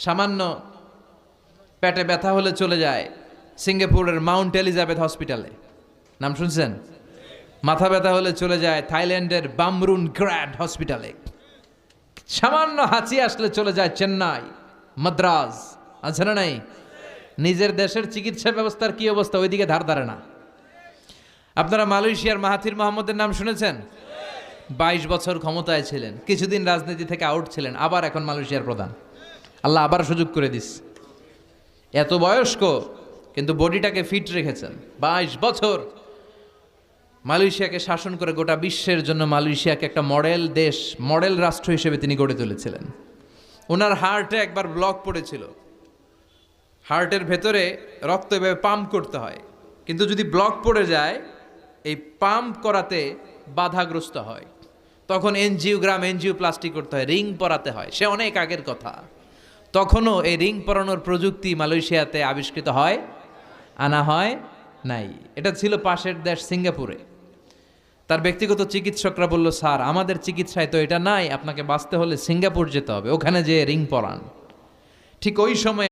সামান্য পেটে ব্যথা হলে চলে যায় সিঙ্গাপুরের মাউন্ট এলিজাবেথ হসপিটালে, নাম শুনছেন? মাথা ব্যথা হলে চলে যায় থাইল্যান্ডের বামরুন গ্র্যাড হসপিটালে, সামান্য হাঁচি আসলে চলে যায় চেন্নাই, মাদ্রাজ, আছে না নাই? নিজের দেশের চিকিৎসা ব্যবস্থার কি অবস্থা, ওইদিকে ধার ধারে না। আপনারা মালয়েশিয়ার মাহাথির মোহাম্মদের নাম শুনেছেন? 22 বছর ক্ষমতায় ছিলেন, কিছুদিন রাজনীতি থেকে আউট ছিলেন, আবার এখন মালয়েশিয়ার প্রধান। আল্লাহ আবার সুযোগ করে দিস। এত বয়স্ক কিন্তু বডিটাকে ফিট রেখেছেন। 22 বছর মালয়েশিয়াকে শাসন করে গোটা বিশ্বের জন্য মালয়েশিয়াকে একটা মডেল দেশ, মডেল রাষ্ট্র হিসেবে তিনি গড়ে তুলেছিলেন। ওনার হার্টে একবার ব্লক পড়েছিল, হার্টের ভেতরে রক্ত এভাবে পাম্প করতে হয়, কিন্তু যদি ব্লক পড়ে যায় এই পাম্প করাতে বাধাগ্রস্ত হয়, তখন এনজিওগ্রাম, এনজিওপ্লাস্টি করতে হয়, রিং পরাতে হয়। সে অনেক আগের কথা, তখনও এই রিং পরানোর প্রযুক্তি মালয়েশিয়াতে আবিষ্কৃত হয়, আনা হয় নাই। এটা ছিল পাশের দেশ সিঙ্গাপুরে। তার ব্যক্তিগত চিকিৎসকরা বলল, স্যার আমাদের চিকিৎসায় তো এটা নাই, আপনাকে বাঁচতে হলে সিঙ্গাপুর যেতে হবে, ওখানে যে রিং পরান। ঠিক ওই সময়